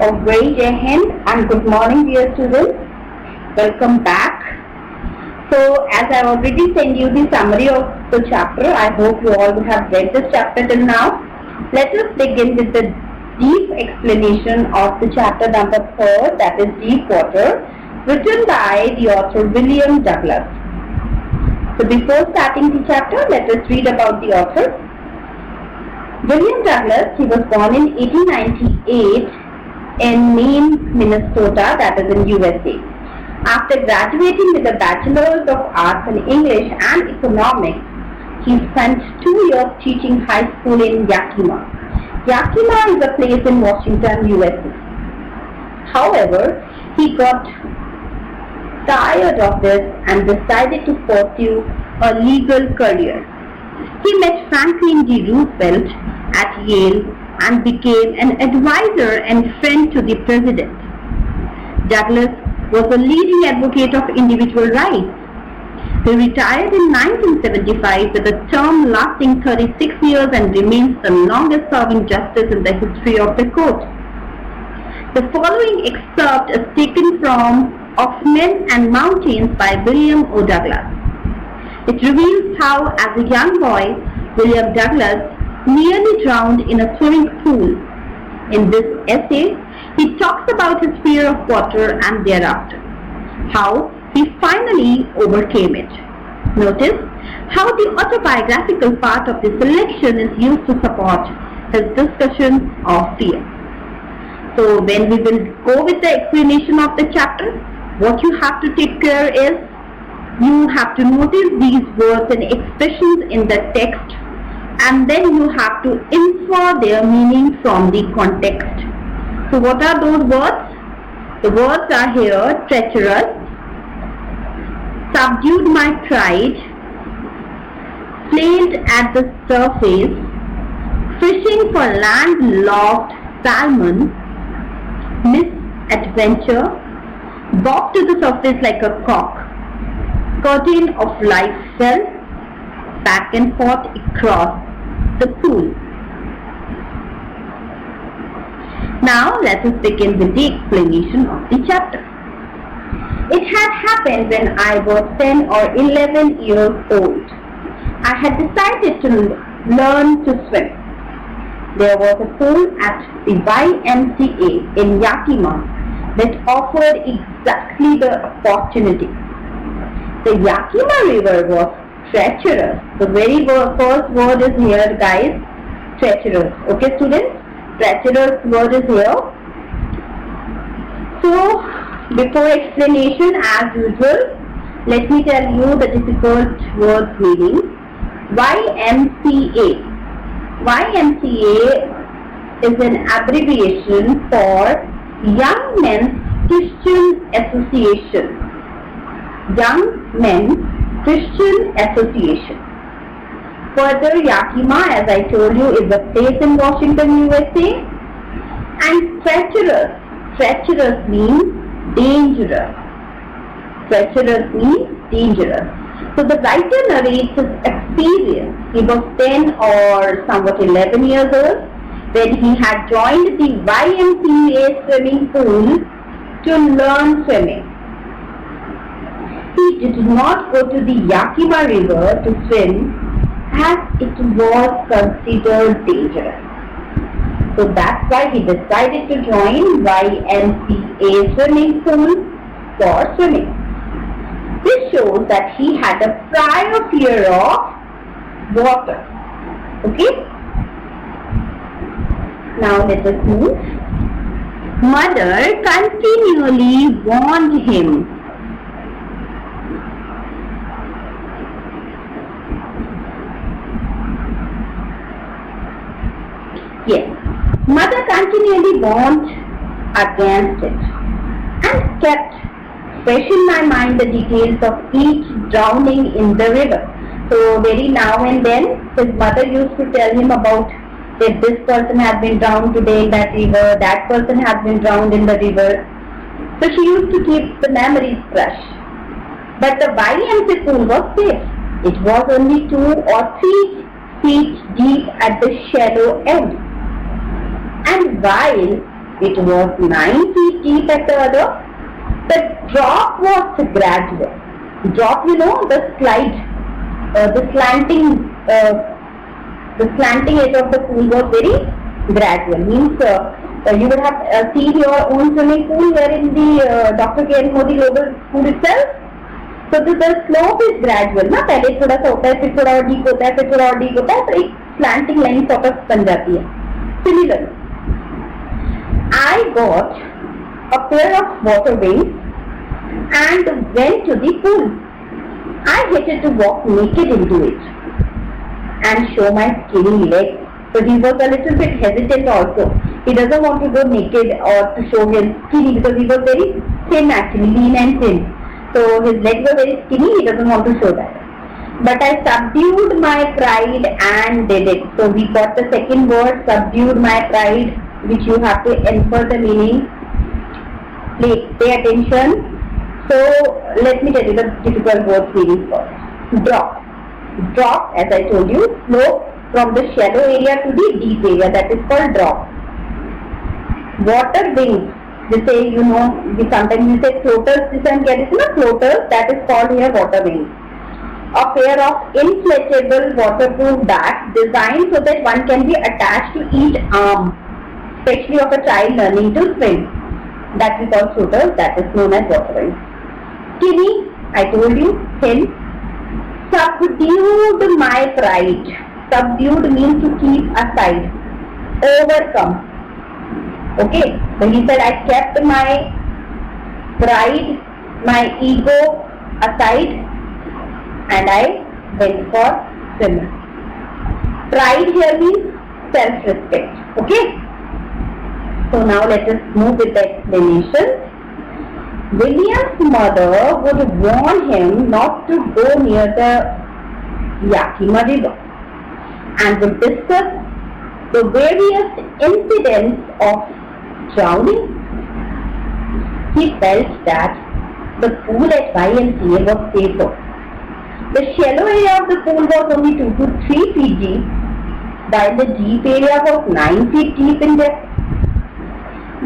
A very Jai Hind and good morning, dear students. Welcome back. So, as I already sent you the summary of the chapter, I hope you all have read this chapter till now. Let us begin with the deep explanation of the chapter number 4, that is Deep Water, written by the author William Douglas. So, before starting the chapter, let us read about the author. William Douglas, he was born in 1898 in Maine, Minnesota, that is in USA. After graduating with a Bachelor's of Arts in English and Economics, he spent 2 years teaching high school in Yakima. Yakima is a place in Washington, USA. However, he got tired of this and decided to pursue a legal career. He met Franklin D. Roosevelt at Yale and became an advisor and friend to the president. Douglas was a leading advocate of individual rights. He retired in 1975 with a term lasting 36 years and remains the longest serving justice in the history of the court. The following excerpt is taken from Of Men and Mountains by William O. Douglas. It reveals how, as a young boy, William Douglas nearly drowned in a swimming pool. In this essay, he talks about his fear of water and thereafter, how he finally overcame it. Notice how the autobiographical part of the selection is used to support his discussion of fear. So when we will go with the explanation of the chapter, what you have to take care is, you have to notice these words and expressions in the text, and then you have to infer their meaning from the context. So what are those words? The words are here: treacherous, subdued my pride, flailed at the surface, fishing for landlocked salmon, misadventure, bobbed to the surface like a cock, curtain of life fell, back and forth across the pool. Now let us begin with the explanation of the chapter. It had happened when I was 10 or 11 years old. I had decided to learn to swim. There was a pool at the YMCA in Yakima that offered exactly the opportunity. The Yakima River was treacherous. The very first word is here, guys, treacherous. Okay, students? Treacherous word is here. So, before explanation, as usual, let me tell you the difficult words meaning. YMCA. YMCA is an abbreviation for Young Men's Christian Association. Young Men's Christian Association. Further, Yakima, as I told you, is a place in Washington, USA. And treacherous. Treacherous means dangerous. Treacherous means dangerous. So the writer narrates his experience. He was 10 or somewhat 11 years old when he had joined the YMCA swimming pool to learn swimming. He did not go to the Yakima River to swim as it was considered dangerous. So that's why he decided to join YMCA swimming pool for swimming. This shows that he had a prior fear of water. Okay? Now let us move. Mother continually warned him. Yes, mother continually warned against it and kept fresh in my mind the details of each drowning in the river. So very now and then his mother used to tell him about that this person has been drowned today in that river, that person has been drowned in the river. So she used to keep the memories fresh. But the YMCA pool was safe. It was only 2 or 3 feet deep at the shallow end. And while it was 9 feet deep at the other. The drop was gradual. Drop, the slide, the slanting edge of the pool was very gradual. Means you would have seen your own swimming pool here in the Dr. K.N. Modi Global Pool itself. So the slope is gradual ना, पहले थोड़ा सा होता है, फिर थोड़ा और deep होता है, फिर थोड़ा और डीप होता है, तो एक slanting line sort of बन जाती है. Similarly, I got a pair of water wings and went to the pool. I hated to walk naked into it and show my skinny legs. So he was a little bit hesitant also. He doesn't want to go naked or to show his skinny because he was very thin actually, lean and thin. So his legs were very skinny, he doesn't want to show that. But I subdued my pride and did it. So we got the second word, subdued my pride, which you have to infer the meaning. Pay attention. So let me tell you the difficult word series first. Drop. Drop, as I told you, slope from the shallow area to the deep area, that is called drop. Water wings. They say, we sometimes say floaters, floaters, that is called here water wings. A pair of inflatable waterproof bags designed so that one can be attached to each arm, especially of a child learning to swim. That we call floaters, that is known as water wings. Skinny, I told you, thin. Subdued my pride. Subdued means to keep aside, overcome. Okay, so he said I kept my pride, my ego aside and I went for swimming. Pride here means self-respect. Okay, so now let us move with the explanation. William's mother would warn him not to go near the Yakima River and would discuss the various incidents of drowning. He felt that the pool at YMCA was safer. The shallow area of the pool was only 2 to 3 feet deep, while the deep area was 9 feet deep in depth.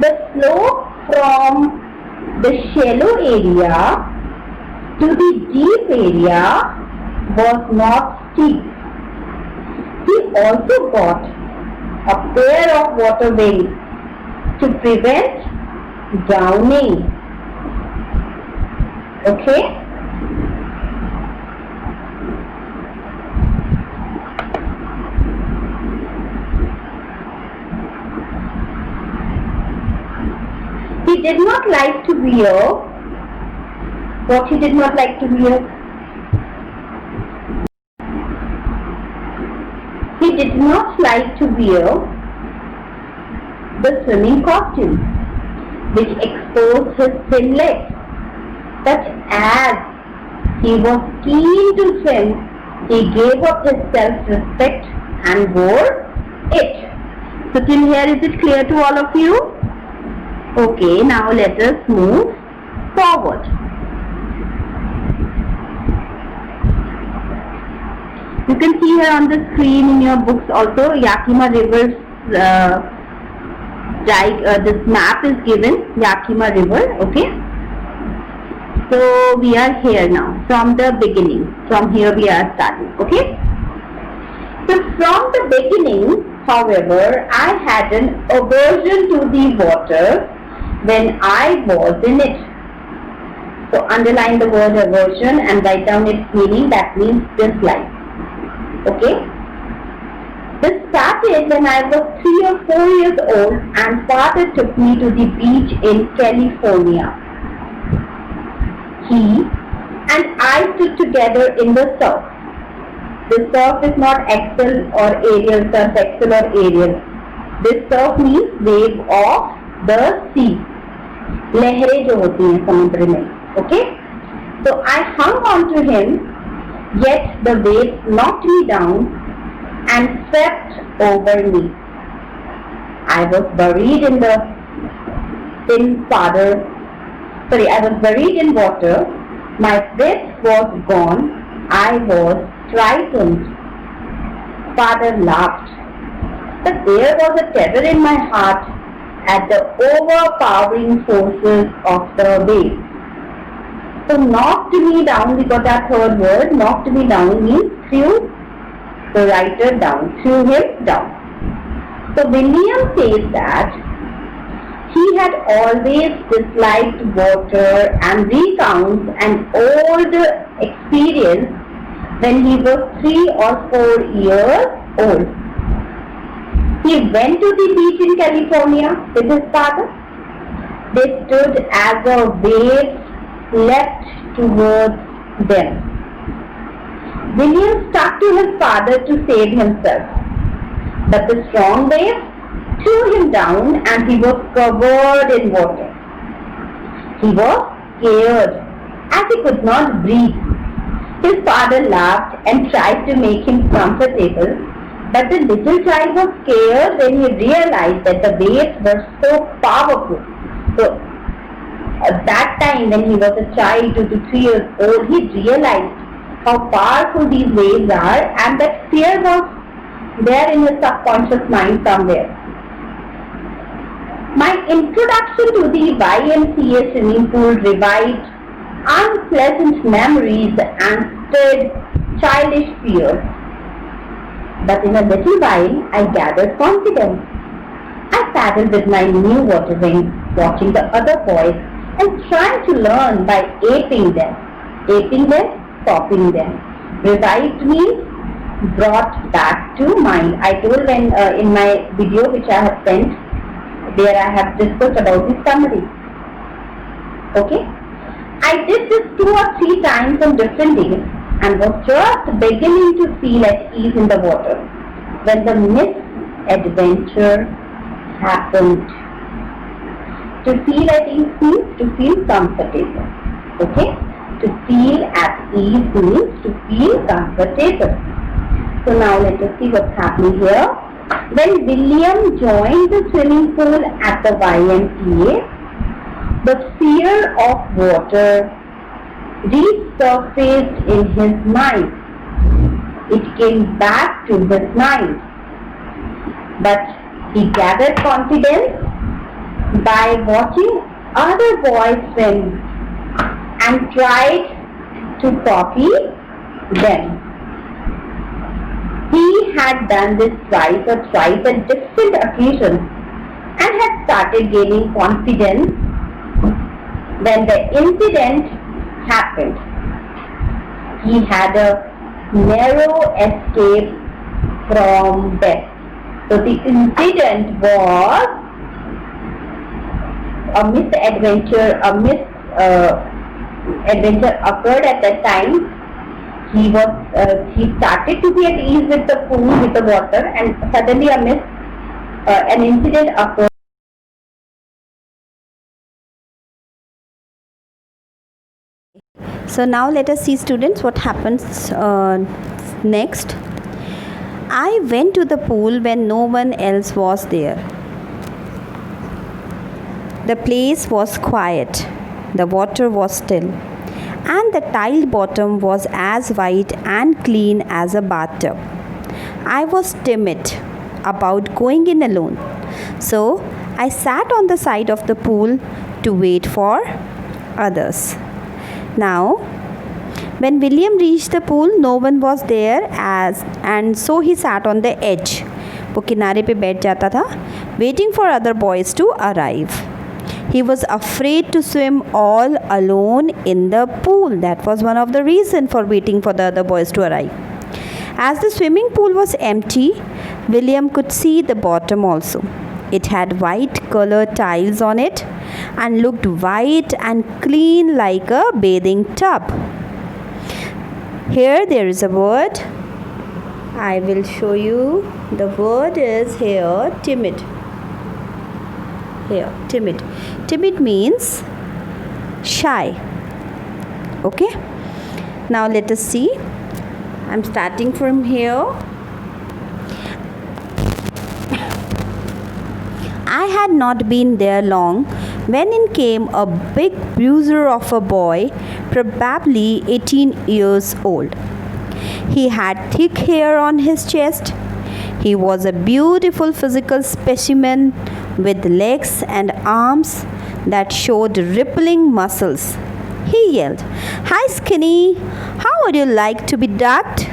The slope from the shallow area to the deep area was not steep. He also got a pair of water wings to prevent drowning. Okay? He did not like to wear what he did not like to wear. He did not like to wear the swimming costume, which exposed his thin legs. But as he was keen to swim, he gave up his self-respect and wore it. So till here, is it clear to all of you? Okay, now let us move forward. You can see here on the screen in your books also Yakima River's this map is given, Yakima River. Okay, so we are here now from the beginning. From here we are starting. Okay, so from the beginning, however, I had an aversion to the water when I was in it. So underline the word aversion and write down its meaning. That means dislike. Okay. This started when I was 3 or 4 years old and father took me to the beach in California. He and I stood together in the surf. The surf is not Excel or Ariel, surf Excel or Ariel. This surf means wave of the sea. लहरें जो होती हैं समुद्र में. Okay? So I hung on to him, yet the waves knocked me down and swept over me. I was buried in water. My breath was gone. I was frightened. Father laughed. But there was a terror in my heart at the overpowering forces of the waves. So knocked me down, we got that third word. Knocked me down means threw the writer down, threw him down. So William says that he had always disliked water and recounts an old experience when he was 3 or 4 years old. He went to the beach in California with his father. They stood as a wave leapt towards them. William stuck to his father to save himself, but the strong wave threw him down and he was covered in water. He was scared as he could not breathe. His father laughed and tried to make him comfortable, but the little child was scared when he realized that the waves were so powerful. So at that time when he was a child, 2 to 3 years old, he realized how powerful these waves are, and that fear was there in his subconscious mind somewhere. My introduction to the YMCA swimming pool revived unpleasant memories and stirred childish fears. But in a little while, I gathered confidence. I paddled with my new water wings, watching the other boys and trying to learn by aping them. Aping them, copying them. Revived means brought back to mind. I told when in my video which I have sent, there I have discussed about the summary. Okay? I did this 2 or 3 times on different days and was just beginning to feel at ease in the water when the misadventure happened. To feel at ease means to feel comfortable. Okay? To feel at ease means to feel comfortable. So now let us see what's happening here. When William joined the swimming pool at the YMCA, the fear of water resurfaced in his mind. It came back to his mind. But he gathered confidence by watching other boys swim and tried to copy them. He had done this twice or thrice at different occasions and had started gaining confidence when the incident happened. He had a narrow escape from death. So the incident was a misadventure, adventure occurred at that time. He started to be at ease with the pool, with the water, and suddenly an incident occurred. So now let us see, students, what happens next. I went to the pool when no one else was there. The place was quiet, the water was still, and the tiled bottom was as white and clean as a bathtub. I was timid about going in alone, so I sat on the side of the pool to wait for others. Now, when William reached the pool, no one was there, and so he sat on the edge. वो किनारे पे बैठ जाता था, waiting for other boys to arrive. He was afraid to swim all alone in the pool. That was one of the reasons for waiting for the other boys to arrive. As the swimming pool was empty, William could see the bottom also. It had white colored tiles on it and looked white and clean like a bathing tub. Here there is a word. I will show you. The word is here, timid. Here, timid. Timid means shy. Okay? Now let us see. I'm starting from here. I had not been there long when in came a big bruiser of a boy, probably 18 years old. He had thick hair on his chest. He was a beautiful physical specimen with legs and arms that showed rippling muscles. He yelled, "Hi, Skinny! How would you like to be ducked?"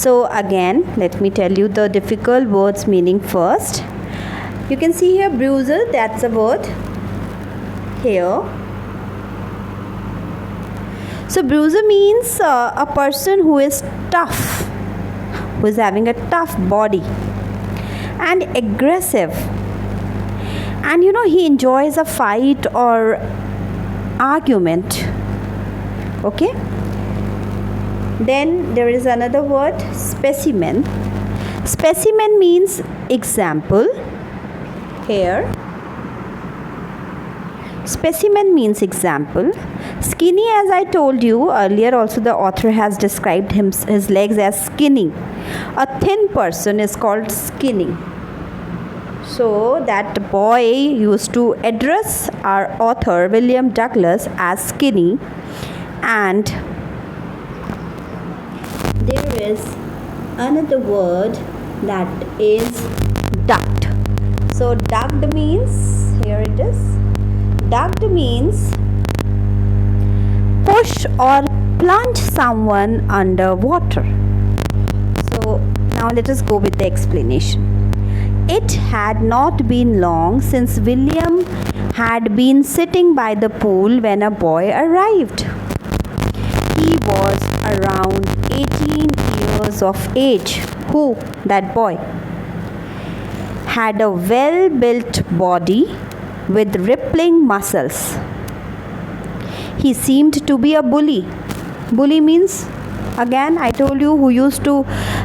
So, again, let me tell you the difficult words meaning first. You can see here bruiser, that's a word here. So, bruiser means a person who is tough, who is having a tough body and aggressive, and he enjoys a fight or argument. Okay, then there is another word, specimen. Specimen means example here. Specimen means example. Skinny, as I told you earlier, also the author has described his legs as skinny. A thin person is called skinny. So that boy used to address our author William Douglas as skinny, and there is another word that is ducked. So ducked means, here it is, ducked means push or plunge someone under water. So now let us go with the explanation. It had not been long since William had been sitting by the pool when a boy arrived. He was around 18 years of age. Who? That boy. Had a well-built body with rippling muscles. He seemed to be a bully. Bully means, again I told you, who used to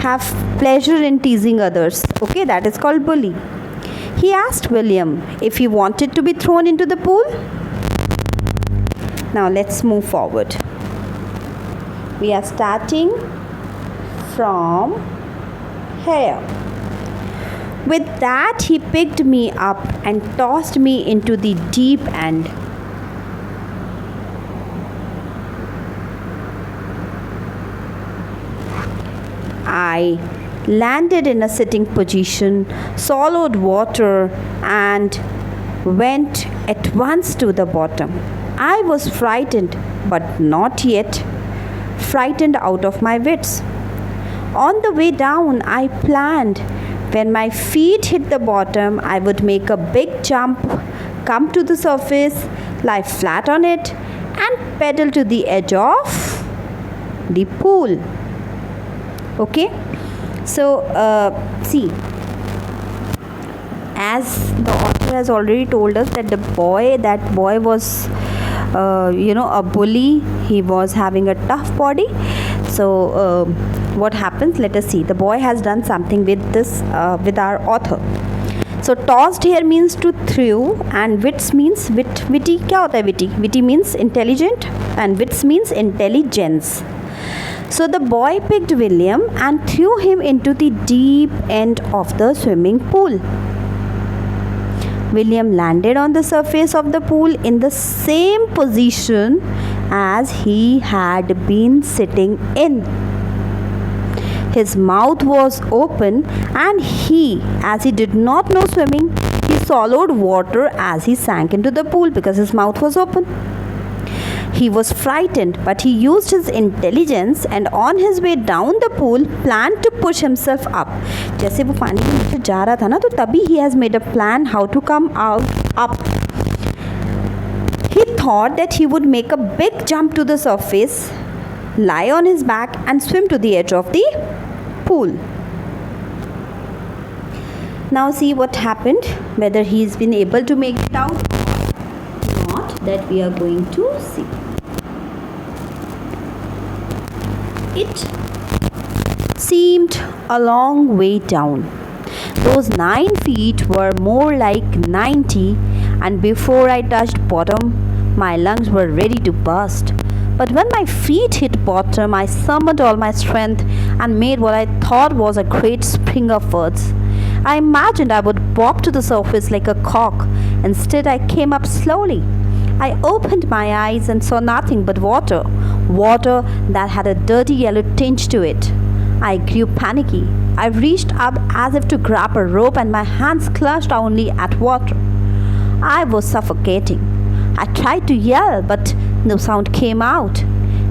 have pleasure in teasing others. Okay, that is called bully. He asked William if he wanted to be thrown into the pool. Now let's move forward. We are starting from here. With that, he picked me up and tossed me into the deep end. I landed in a sitting position, swallowed water, and went at once to the bottom. I was frightened, but not yet frightened out of my wits. On the way down, I planned when my feet hit the bottom, I would make a big jump, come to the surface, lie flat on it, and pedal to the edge of the pool. Okay, so see, as the author has already told us that that boy was a bully. He was having a tough body. So what happens, let us see. The boy has done something with this with our author. So tossed here means to throw, and wits means witty. क्या होता है witty? Witty means intelligent and wits means intelligence. So the boy picked William and threw him into the deep end of the swimming pool. William landed on the surface of the pool in the same position as he had been sitting in. His mouth was open, and as he did not know swimming, he swallowed water as he sank into the pool because his mouth was open. He was frightened, but he used his intelligence and on his way down the pool planned to push himself up. जैसे वो पानी के नीचे जा रहा था ना, तो तभी he has made a plan how to come out up. He thought that he would make a big jump to the surface, lie on his back and swim to the edge of the pool. Now see what happened, whether he's been able to make it out or not, that we are going to see. It seemed a long way down. Those 9 feet were more like 90, and before I touched bottom, my lungs were ready to burst. But when my feet hit bottom, I summoned all my strength and made what I thought was a great spring upwards. I imagined I would bob to the surface like a cork. Instead, I came up slowly. I opened my eyes and saw nothing but water that had a dirty yellow tinge to it. I grew panicky. I reached up as if to grab a rope, and my hands clutched only at water. I was suffocating. I tried to yell, but no sound came out.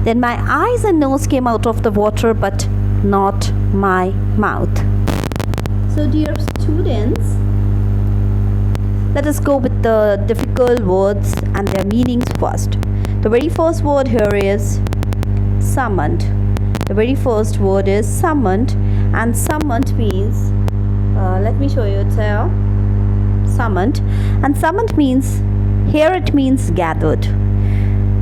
Then my eyes and nose came out of the water, but not my mouth. So, dear students, let us go with the difficult words and their meanings first. The very first word here is summoned. The very first word is summoned, and summoned means, let me show you, it's a summoned, and summoned means, here it means gathered.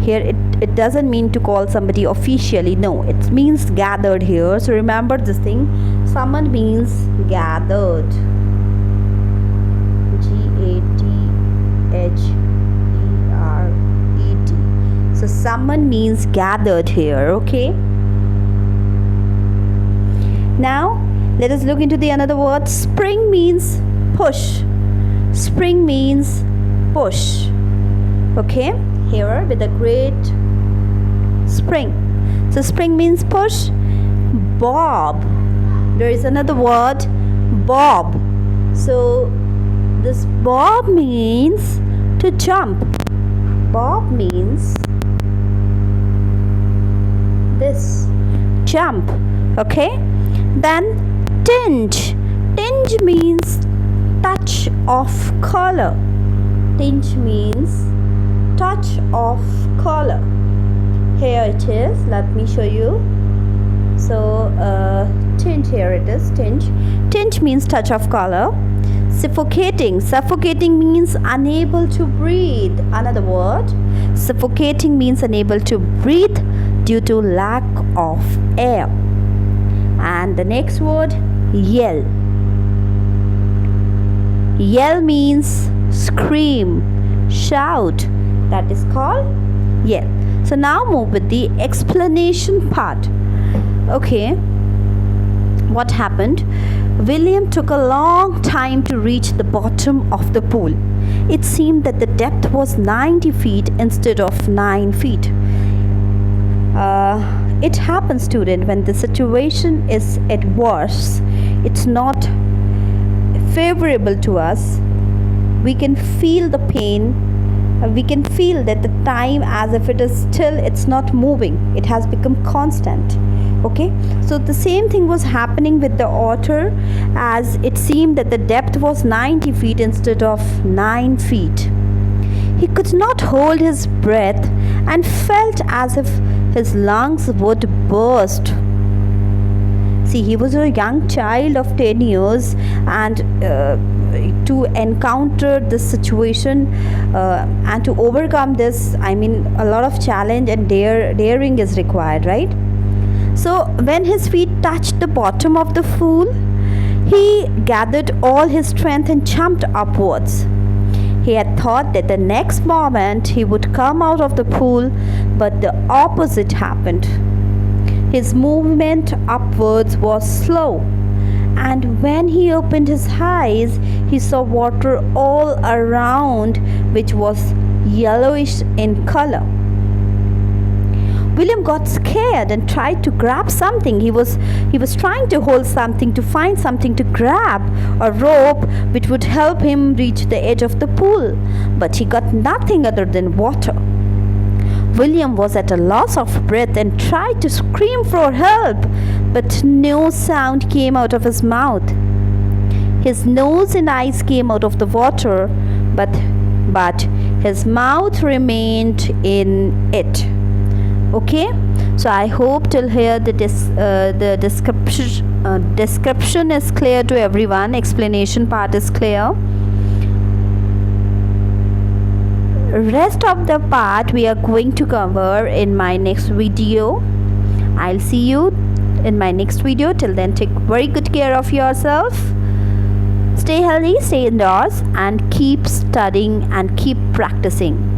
Here it doesn't mean to call somebody officially, no, it means gathered here. So remember this thing, summoned means gathered. Gathered. So summoned means gathered here, okay? Now let us look into the another word. Spring means push. Spring means push. Okay, here with a great spring. So spring means push. Bob. There is another word, bob. So this bob means to jump. Bob means this, jump. Okay, then tinge. Tinge means touch of color. Tinge means touch of color. Here it is, let me show you. So tinge, here it is, tinge. Tinge means touch of color. Suffocating. Suffocating means unable to breathe. Another word, suffocating means unable to breathe due to lack of air. And the next word, yell. Yell means scream, shout. That is called yell. So now move with the explanation part. Okay, what happened? William took a long time to reach the bottom of the pool. It seemed that the depth was 90 feet instead of 9 feet. It happens, student, when the situation is at worst, it's not favorable to us. We can feel the pain. We can feel that the time as if it is still, it's not moving. It has become constant. Okay, so the same thing was happening with the otter, as it seemed that the depth was 90 feet instead of 9 feet. He could not hold his breath and felt as if his lungs would burst. See, he was a young child of 10 years, and to encounter this situation and to overcome this, I mean, a lot of challenge and daring is required, right? So when his feet touched the bottom of the pool, he gathered all his strength and jumped upwards. He had thought that the next moment he would come out of the pool, but the opposite happened. His movement upwards was slow, and when he opened his eyes, he saw water all around, which was yellowish in color. William got scared and tried to grab something. He was trying to hold something, to find something to grab, a rope which would help him reach the edge of the pool, but he got nothing other than water. William was at a loss of breath and tried to scream for help, but no sound came out of his mouth. His nose and eyes came out of the water, but his mouth remained in it. Okay, so I hope till here the description is clear to everyone. Explanation part is clear. Rest of the part we are going to cover in my next video. I'll see you in my next video. Till then, take very good care of yourself. Stay healthy, stay indoors, and keep studying and keep practicing.